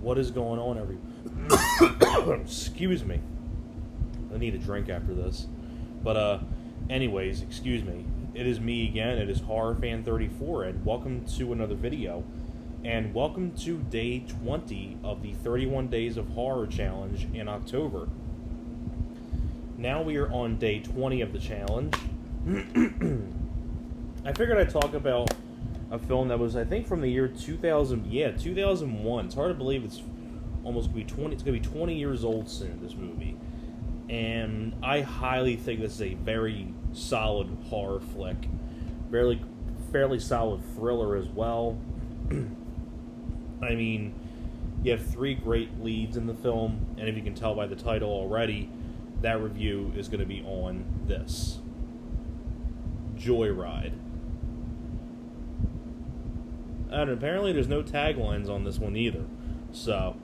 What is going on, every... Excuse me. I need a drink after this. But, anyways, excuse me. It is me again. It is HorrorFan34, and welcome to another video. And welcome to day 20 of the 31 Days of Horror Challenge in October. Now we are on day 20 of the challenge. I figured I'd talk about a film that was, I think, from the year 2000. Yeah, 2001. It's hard to believe it's almost going to be 20. It's going to be 20 years old soon, this movie. And I highly think this is a very solid horror flick. Fairly solid thriller as well. I mean, you have three great leads in the film, and if you can tell by the title already, that review is going to be on this. Joyride. And apparently there's no taglines on this one either. So,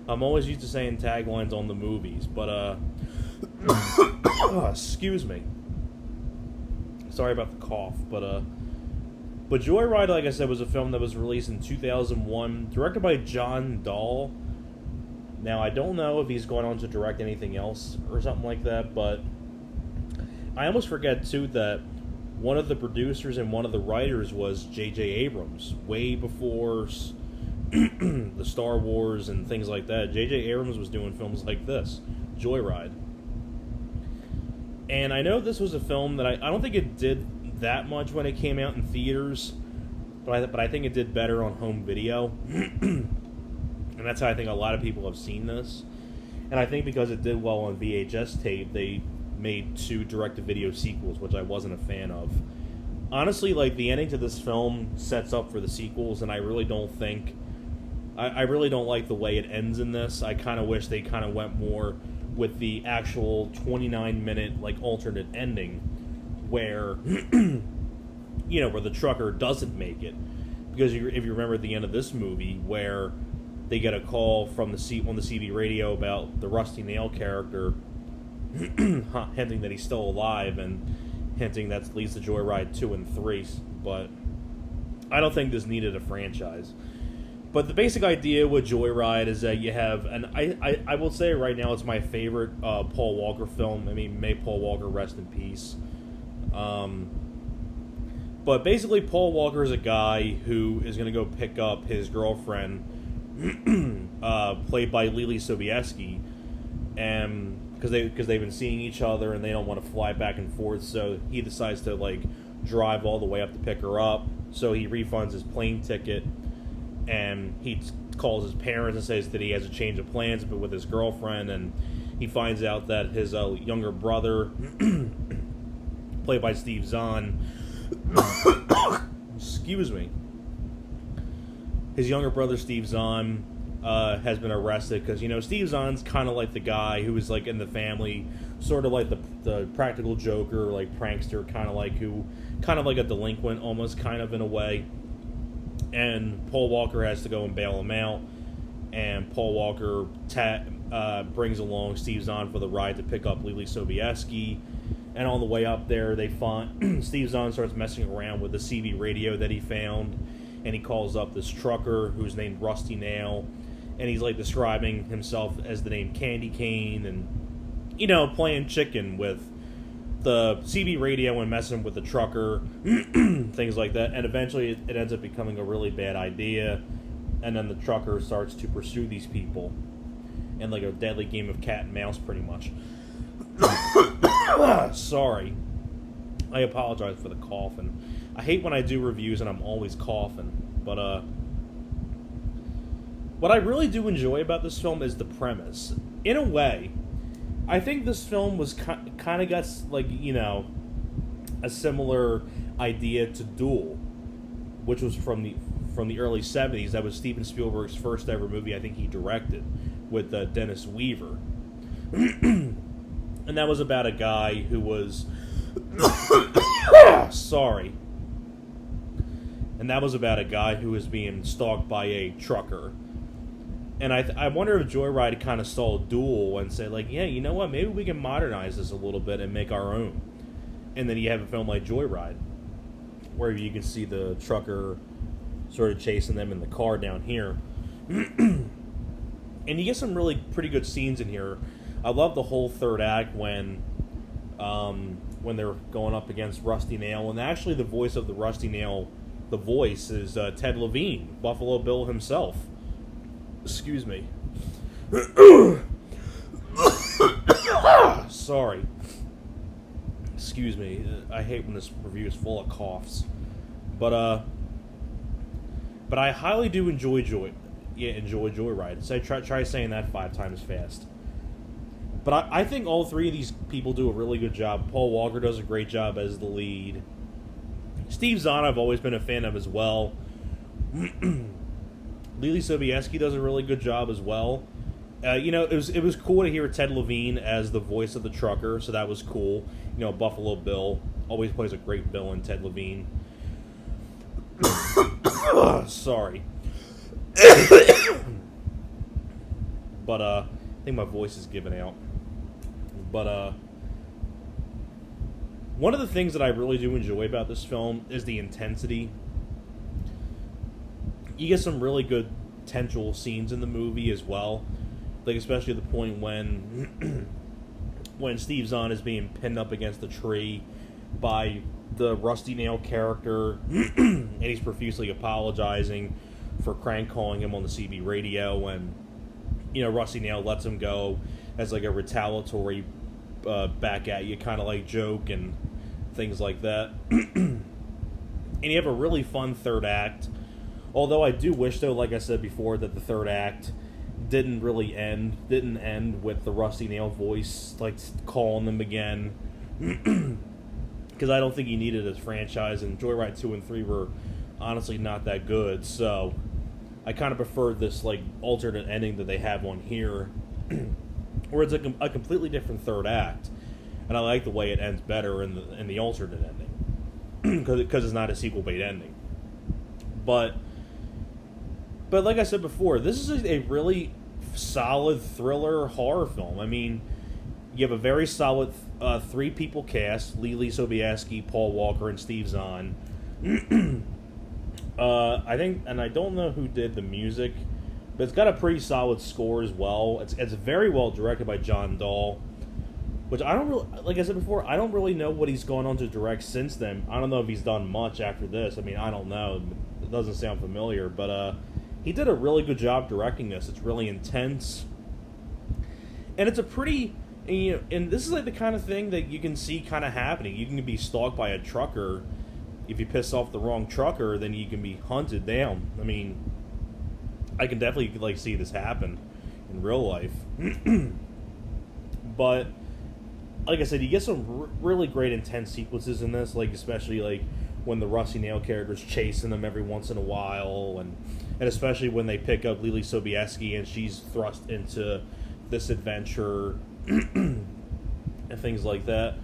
I'm always used to saying taglines on the movies, but, excuse me. Sorry about the cough, but Joyride, like I said, was a film that was released in 2001, directed by John Dahl. Now, I don't know if he's going on to direct anything else or something like that, but I almost forget, too, that one of the producers and one of the writers was J.J. Abrams, way before the Star Wars and things like that. J.J. Abrams was doing films like this, Joyride. And I know this was a film that I don't think it did that much when it came out in theaters, but I think it did better on home video. And that's how I think a lot of people have seen this. And I think because it did well on VHS tape, they made two direct-to-video sequels, which I wasn't a fan of. Honestly, like, the ending to this film sets up for the sequels, and I really don't think... I really don't like the way it ends in this. I kind of wish they kind of went more with the actual 29-minute, like, alternate ending, where, where the trucker doesn't make it. Because if you remember at the end of this movie, where they get a call from on the CB radio about the Rusty Nail character hinting that he's still alive and hinting that leads to Joyride 2 and 3, but I don't think this needed a franchise. But the basic idea with Joyride is that you have, and I will say right now it's my favorite Paul Walker film. I mean, may Paul Walker rest in peace. But basically Paul Walker is a guy who is going to go pick up his girlfriend, played by Lily Sobieski, and because they've been seeing each other and they don't want to fly back and forth, so he decides to, like, drive all the way up to pick her up. So he refunds his plane ticket, and he calls his parents and says that he has a change of plans but with his girlfriend, and he finds out that his younger brother, played by Steve Zahn, excuse me, his younger brother Steve Zahn has been arrested because, Steve Zahn's kind of like the guy who is, like, in the family, sort of like the practical joker, like, prankster, kind of like a delinquent, almost, kind of, in a way. And Paul Walker has to go and bail him out, and Paul Walker brings along Steve Zahn for the ride to pick up Lily Sobieski. And on the way up there, they find Steve Zahn starts messing around with the CB radio that he found, and he calls up this trucker who's named Rusty Nail, and he's, like, describing himself as the name Candy Cane, and, playing chicken with the CB radio and messing with the trucker, things like that. And eventually it ends up becoming a really bad idea, and then the trucker starts to pursue these people in, like, a deadly game of cat and mouse, pretty much. Sorry. I apologize for the cough, and I hate when I do reviews and I'm always coughing. But, what I really do enjoy about this film is the premise. In a way, I think this film was kind of got, like, a similar idea to Duel, which was from the early 70s. That was Steven Spielberg's first ever movie I think he directed with Dennis Weaver. And that was about a guy who was... Sorry. And that was about a guy who was being stalked by a trucker. And I wonder if Joyride kind of stole Duel and said, like, yeah, you know what, maybe we can modernize this a little bit and make our own. And then you have a film like Joyride, where you can see the trucker sort of chasing them in the car down here. And you get some really pretty good scenes in here. I love the whole third act when they're going up against Rusty Nail, and actually the voice of the Rusty Nail, the voice is Ted Levine, Buffalo Bill himself. Excuse me. Sorry. Excuse me. I hate when this review is full of coughs. But I highly do enjoy Joyride. So I try saying that 5 times fast. But I think all 3 of these people do a really good job. Paul Walker does a great job as the lead. Steve Zahn I've always been a fan of as well. Lily Sobieski does a really good job as well. It was cool to hear Ted Levine as the voice of the trucker, so that was cool. Buffalo Bill always plays a great villain, Ted Levine. Sorry. But I think my voice is giving out. But one of the things that I really do enjoy about this film is the intensity. You get some really good tensional scenes in the movie as well. Like, especially the point when Steve Zahn is being pinned up against the tree by the Rusty Nail character, and he's profusely apologizing for crank calling him on the CB radio, and Rusty Nail lets him go as like a retaliatory back at you kind of like joke and things like that. And you have a really fun third act. Although I do wish, though, like I said before, that the third act didn't end with the Rusty Nail voice like calling them again, because I don't think he needed his franchise, and Joyride 2 and 3 were honestly not that good. So I kind of preferred this like alternate ending that they have on here, where it's a completely different third act, and I like the way it ends better in the alternate ending, because it's not a sequel bait ending. But like I said before, this is a really solid thriller horror film. I mean, you have a very solid 3-people cast: Lily Sobieski, Paul Walker, and Steve Zahn. I think, and I don't know who did the music, but it's got a pretty solid score as well. It's very well directed by John Dahl, which I don't really, like I said before, I don't really know what he's gone on to direct since then. I don't know if he's done much after this. I mean, I don't know. It doesn't sound familiar, but he did a really good job directing this. It's really intense, and it's a pretty, and this is like the kind of thing that you can see kind of happening. You can be stalked by a trucker. If you piss off the wrong trucker, then you can be hunted down. I mean, I can definitely like see this happen in real life. But like I said, you get some really great intense sequences in this, like especially like when the Rusty Nail character's chasing them every once in a while, and especially when they pick up Lily Sobieski and she's thrust into this adventure and things like that.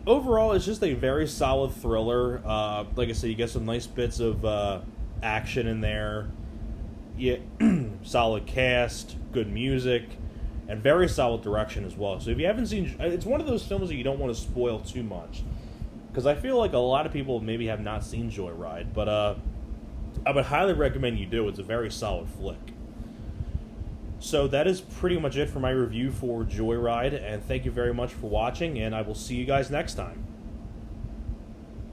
Overall, it's just a very solid thriller. Like I said, you get some nice bits of action in there. Yeah, solid cast, good music, and very solid direction as well. So if you haven't seen, it's one of those films that you don't want to spoil too much, because I feel like a lot of people maybe have not seen Joyride, but I would highly recommend you do. It's a very solid flick. So that is pretty much it for my review for Joyride, and thank you very much for watching, and I will see you guys next time.